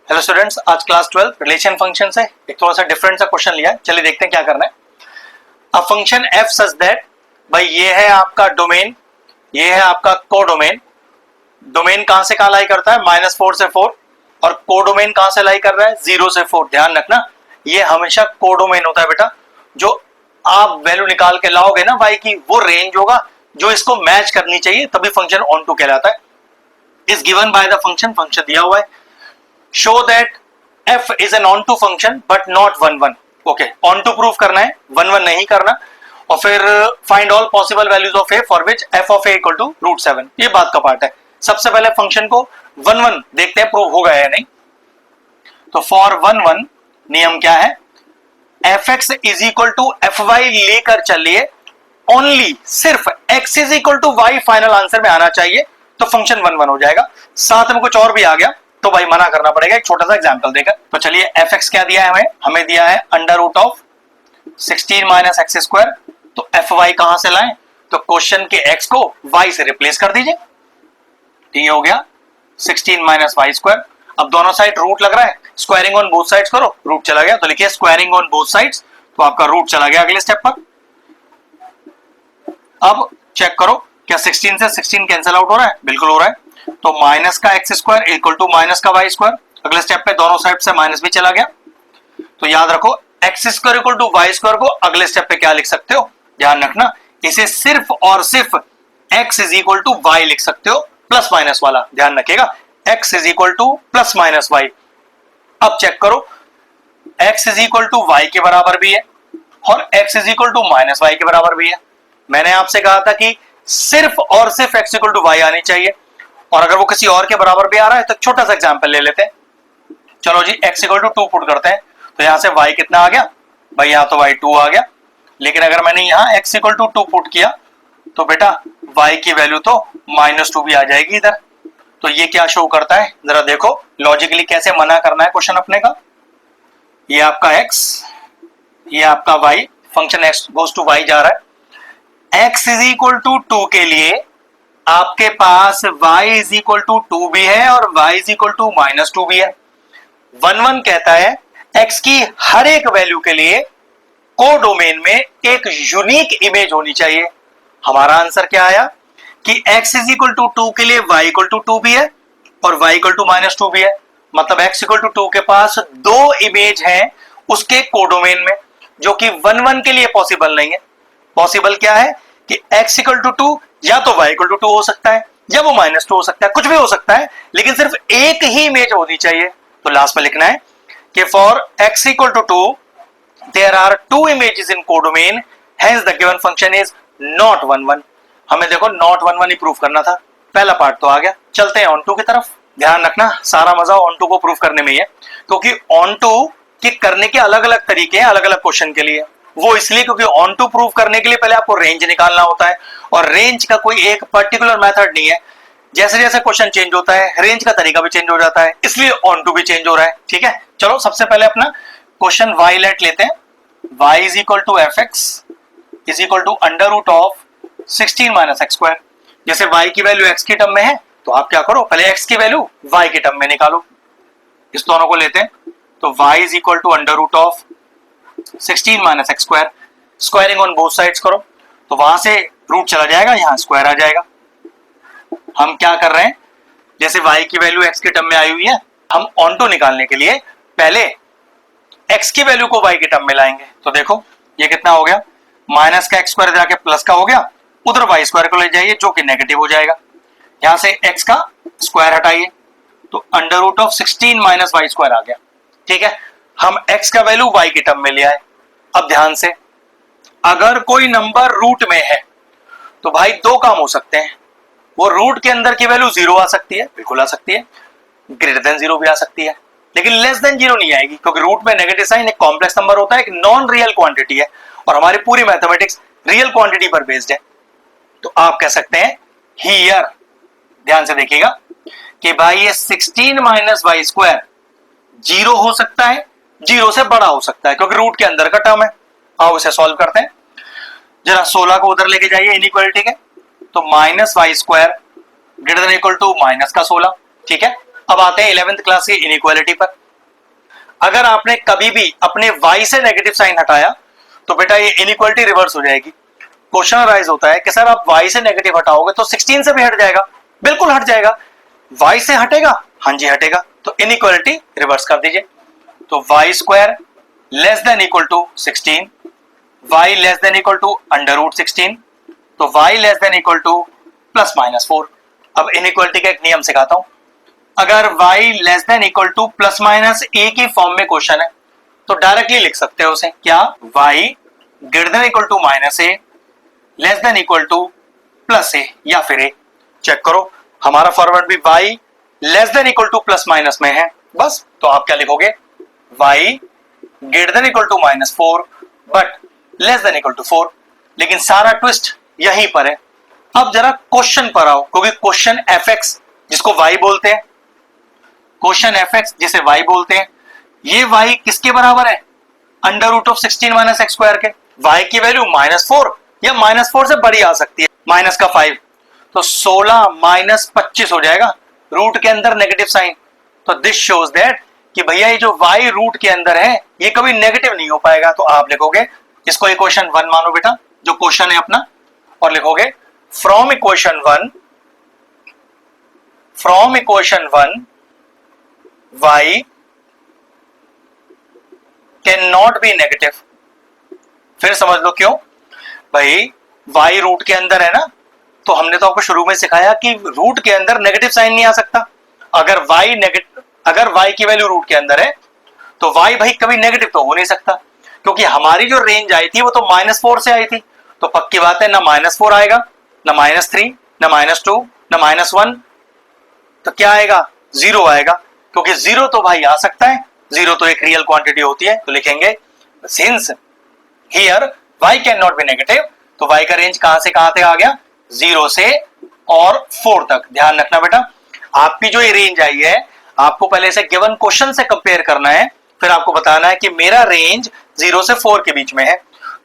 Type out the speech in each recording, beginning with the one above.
Hello students, आज class 12 relation function से एक थोड़ा सा डिफरेंट सा क्वेश्चन लिया है। चलिए देखते हैं क्या करना है। A function f such that, भाई ये है आपका डोमेन, ये है आपका कोडोमेन। डोमेन कहां से कहां लाई करता है? -4 से 4। और कोडोमेन कहां से लाई कर रहा है? 0 से 4। ध्यान रखना, ये हमेशा कोडोमेन होता है बेटा। जो आप वैल्यू निकाल के लाओगे ना y की, वो रेंज होगा जो इसको मैच करनी चाहिए, तभी फंक्शन ऑन टू कहलाता है। Is given by the function, function दिया हुआ है। Show that f is an onto function but not 1 1। Okay, onto prove करना है, 1 1 नहीं करना। और फिर find all possible values of a for which f of a equal to √7। ये बात का पार्ट है। सबसे पहले फंक्शन को 1 1 देखते हैं प्रूव होगा या नहीं। तो फॉर 1 1 नियम क्या है? fx is equal to fy लेकर चलिए, ओनली सिर्फ x is equal to y final answer में आना चाहिए, तो फंक्शन 1 1 हो जाएगा। साथ में कुछ और भी आ गया तो भाई मना करना पड़ेगा। एक छोटा सा एग्जांपल देकर, तो चलिए fx क्या दिया है हमें दिया है √16 - x²। तो fy कहां से लाएं? तो क्वेश्चन के x को y से रिप्लेस कर दीजिए। ये हो गया 16 - y²। अब दोनों साइड रूट लग रहा है, स्क्वायरिंग ऑन बोथ साइड्स करो, रूट चला गया। तो लिखिए स्क्वायरिंग ऑन बोथ साइड्स, तो आपका रूट चला गया अगले स्टेप पर। अब चेक करो, क्या 16 से 16 कैंसिल आउट हो रहा है? बिल्कुल हो रहा है। तो माइनस का x² इक्वल टू माइनस का y²। अगले स्टेप पे दोनों साइड से माइनस भी चला गया। तो याद रखो, x² इक्वल टू y² को अगले स्टेप पे क्या लिख सकते हो? ध्यान रखना, इसे सिर्फ और सिर्फ x is equal to y लिख सकते हो, प्लस माइनस वाला। ध्यान रखिएगा, x is equal to plus minus y। अब चेक करो, x is equal to y के बराबर भी है और x is equal to minus y के बराबर भी है। मैंने आपसे कहा था कि सिर्फ और सिर्फ x इक्वल टू y आनी चाहिए, और अगर वो किसी और के बराबर भी आ रहा है तो छोटा सा एग्जांपल ले लेते हैं। चलो जी, x इक्वल टू 2 पुट करते हैं। तो यहां से y कितना आ गया? भाई यहां तो y 2 आ गया। लेकिन अगर मैंने यहां x इक्वल टू 2 पुट किया तो बेटा y की वैल्यू तो -2 भी आ जाएगी इधर। तो ये क्या शो करता है? जरा देखो लॉजिकली कैसे मना करना है क्वेश्चन अपने का। ये आपका x, ये आपका y, function x goes to y जा रहा है। x इज इक्वल टू 2 के लिए आपके पास y इज इक्वल टू 2 भी है और y इज इक्वल टू -2 भी है। 1 1 कहता है x की हर एक वैल्यू के लिए कोडोमेन में एक यूनिक इमेज होनी चाहिए। हमारा आंसर क्या आया कि x इज इक्वल टू 2 के लिए y इक्वल टू 2 भी है और y इक्वल टू -2 भी है। मतलब x इक्वल टू 2 के पास दो इमेज हैं उसके कोडोमेन में, जो कि 1 1 के लिए पॉसिबल नहीं है। पॉसिबल क्या है कि x इक्वल टू 2 या तो y इक्वल टू 2 हो सकता है या वो -2 हो सकता है, कुछ भी हो सकता है, लेकिन सिर्फ एक ही इमेज होनी चाहिए। तो लास्ट में लिखना है कि for x equal to 2 there are 2 images in codomain, hence the given function is not 1 1। हमें देखो नॉट 1 1 ही प्रूफ करना था, पहला पार्ट तो आ गया। चलते हैं ऑन टू की तरफ। ध्यान रखना, सारा मजा ऑन टू को प्रूफ करने में ही है, क्योंकि ऑन टू के करने के अलग अलग तरीके हैं अलग अलग क्वेश्चन के लिए। वो इसलिए क्योंकि ऑन टू प्रूव करने के लिए पहले आपको रेंज निकालना होता है, और रेंज का कोई एक पर्टिकुलर मेथड नहीं है। जैसे जैसे क्वेश्चन चेंज होता है रेंज का तरीका भी चेंज हो जाता है, इसलिए ऑन टू भी चेंज हो रहा है। ठीक है, चलो सबसे पहले अपना क्वेश्चन y लेट लेते हैं। y is equal to fx is equal to √16 - x²। जैसे y की वैल्यू x की टर्म में है तो आप क्या करो, पहले x की वैल्यू y की टर्म में निकालो। इस दोनों को लेते हैं, तो y is equal to √16 - x²। Squaring on both sides करो, तो वहां से रूट चला जाएगा, यहां स्क्वायर आ जाएगा। हम क्या कर रहे हैं, जैसे y की वैल्यू x की टर्म में आई हुई है, हम ऑन टू निकालने के लिए पहले x की वैल्यू को y की टर्म में लाएंगे। तो देखो ये कितना हो गया, माइनस का x² जाके प्लस का हो गया, उधर y² को ले जाइए जो कि नेगेटिव हो जाएगा। यहां से x का स्क्वायर हटाइए, तो √16 - y² आ गया। ठीक है, हम x का वैल्यू y की टर्म में ले आए। अब ध्यान से, अगर कोई नंबर रूट में है तो भाई दो काम हो सकते हैं। वो रूट के अंदर की वैल्यू 0 आ सकती है, बिल्कुल आ सकती है, ग्रेटर देन 0 भी आ सकती है, लेकिन लेस देन 0 नहीं आएगी, क्योंकि रूट में नेगेटिव साइन एक कॉम्प्लेक्स नंबर होता है, एक नॉन रियल क्वांटिटी है, और हमारी पूरी मैथमेटिक्स रियल क्वांटिटी पर बेस्ड है। तो आप कह सकते हैं हियर, ध्यान से देखिएगा कि भाई ये 16 - y² 0 हो सकता है, 0 से बड़ा हो सकता है, क्योंकि रूट के अंदर का टर्म है। आओ इसे सॉल्व करते हैं। जरा 16 को उधर लेके जाइए इनइक्वालिटी के, तो -y² greater than equal to minus का 16। ठीक है, अब आते हैं 11th क्लास की इनइक्वालिटी पर। अगर आपने कभी भी अपने y से नेगेटिव साइन हटाया तो बेटा ये इनइक्वालिटी रिवर्स हो जाएगी। क्वेश्चन राइज होता है कि सर आप y से नेगेटिव हटाओगे तो 16 से भी हट जाएगा। बिल्कुल हट जाएगा। y से हटेगा, हाँ जी हटेगा, तो इनइक्वालिटी रिवर्स कर दीजिए। तो y square less than equal to 16, y less than equal to under root 16, तो y less than equal to plus minus 4। अब इनइक्वालिटी का एक नियम सिखाता हूं। अगर y less than equal to plus minus a की फॉर्म में क्वेश्चन है तो डायरेक्टली लिख सकते हो उसे, क्या y greater than equal to minus a less than equal to plus a या फिर a। चेक करो हमारा फॉरवर्ड भी y less than equal to plus minus में है, बस तो आप क्या लिखोगे, y greater than equal to minus 4 but less than equal to 4। लेकिन सारा ट्विस्ट यहीं पर है। अब जरा क्वेश्चन पर आओ, क्योंकि क्वेश्चन fx जिसको y बोलते हैं, क्वेश्चन fx जिसे y बोलते हैं, ये y किसके बराबर है, under root of 16 minus x square के। y की वैल्यू -4 या -4 से बड़ी आ सकती है, माइनस का 5, तो 16 माइनस 25 हो जाएगा, रूट के अंदर नेगेटिव साइन। तो दिस शोज दैट कि भैया ये जो y रूट के अंदर है ये कभी नेगेटिव नहीं हो पाएगा। तो आप लिखोगे इसको इक्वेशन 1 मानो बेटा, जो क्वेश्चन है अपना, और लिखोगे from equation 1 y can not be negative. फिर समझ लो क्यों भाई, y रूट के अंदर है ना, तो हमने तो आपको शुरू में सिखाया कि रूट के अंदर नेगेटिव साइन नहीं आ सकता। अगर y की वैल्यू रूट के अंदर है तो y भाई कभी नेगेटिव तो हो नहीं सकता, क्योंकि हमारी जो रेंज आई थी वो तो -4 से आई थी। तो पक्की बात है ना -4 आएगा, ना -3, ना -2, ना -1, तो क्या आएगा, 0 आएगा। क्योंकि 0 तो भाई आ सकता है, 0 तो एक रियल क्वांटिटी होती है। तो लिखेंगे since here y can not be negative, तो y का रेंज कहां से कहां तक आ गया, 0 से और 4 तक। ध्यान रखना बेटा, आपकी जो ये रेंज आई है आपको पहले से गिवन क्वेश्चन से कंपेयर करना है, फिर आपको बताना है कि मेरा रेंज 0 से 4 के बीच में है।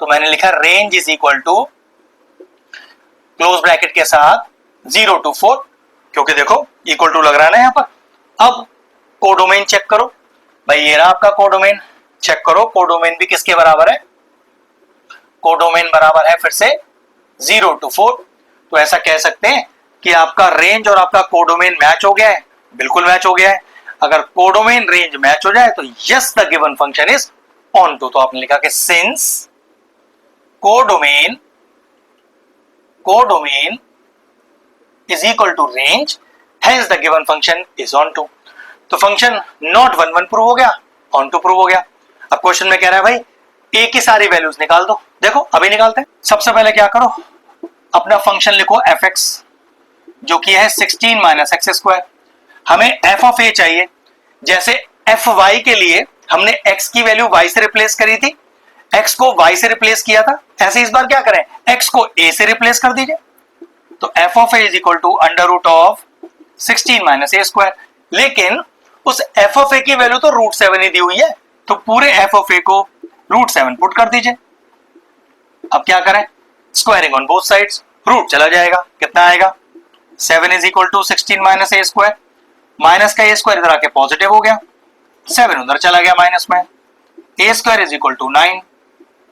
तो मैंने लिखा range is equal to close bracket के साथ 0 to 4, क्योंकि देखो इक्वल टू लग रहा है ना यहां पर। अब कोडोमेन चेक करो भाई, ये रहा आपका कोडोमेन। चेक करो कोडोमेन भी किसके बराबर है, कोडोमेन बराबर है फिर से 0 to 4। तो ऐसा कह सकते हैं कि आपका रेंज और आपका कोडोमेन मैच हो गया है, बिल्कुल मैच हो गया है। अगर कोडोमेन रेंज मैच हो जाए तो yes the given function is onto. तो आपने लिखा कि since codomain is equal to range hence the given function is onto. तो फंक्शन नॉट 1 1 प्रूव हो गया, ऑन टू प्रूव हो गया। अब क्वेश्चन में कह रहा है भाई ए की सारी वैल्यूज निकाल दो। देखो अभी निकालते हैं। सबसे पहले क्या करो, अपना फंक्शन लिखो fx जो कि है 16 माइनस एक्स स्क्वायर। हमें f ऑफ a चाहिए। जैसे fy के लिए हमने x की वैल्यू y से रिप्लेस करी थी, x को y से रिप्लेस किया था, ऐसे इस बार क्या करें, x को a से रिप्लेस कर दीजिए। तो f of a is equal to under root of 16 minus a square. लेकिन उस f ऑफ a की वैल्यू तो √7 ही दी हुई है, तो पूरे f ऑफ a को √7 पुट कर दीजिए। अब क्या करें, squaring on both sides, root चला जाएगा, कितना आएगा 7 is equal to 16 minus a square. Minus का a स्क्वायर इधर आके पॉजिटिव हो गया, 7 उधर चला गया माइनस में। a square is equal to 9,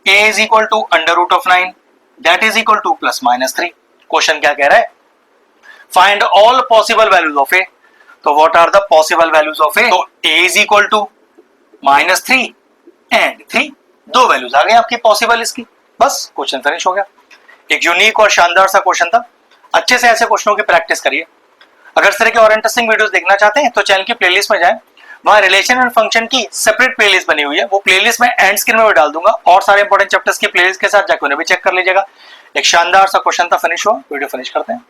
a is equal to under root of 9 that is equal to +-3। Question क्या कह रहा है, find all possible values of a। तो what are the possible values of a? तो a is equal to -3 and 3, दो values आ गई आपकी possible इसकी, बस क्वेश्चन फिनिश हो गया। एक यूनिक और शानदार सा क्वेश्चन था। अच्छे से ऐसे क्वेश्चनों की प्रैक्टिस करिए। अगर इस तरह के और इंटरेस्टिंग वीडियोस देखना चाहते हैं तो चैनल की प्लेलिस्ट में जाएं, वहां रिलेशन एंड फंक्शन की सेपरेट प्लेलिस्ट बनी हुई है, वो प्लेलिस्ट में एंड स्क्रीन में भी डाल दूंगा, और सारे इंपॉर्टेंट चैप्टर्स की प्लेलिस्ट के साथ जाकर उन्हें भी चेक कर लीजिएगा। एक शानदार सा क्वेश्चन था, फिनिश हुआ, वीडियो फिनिश करते हैं।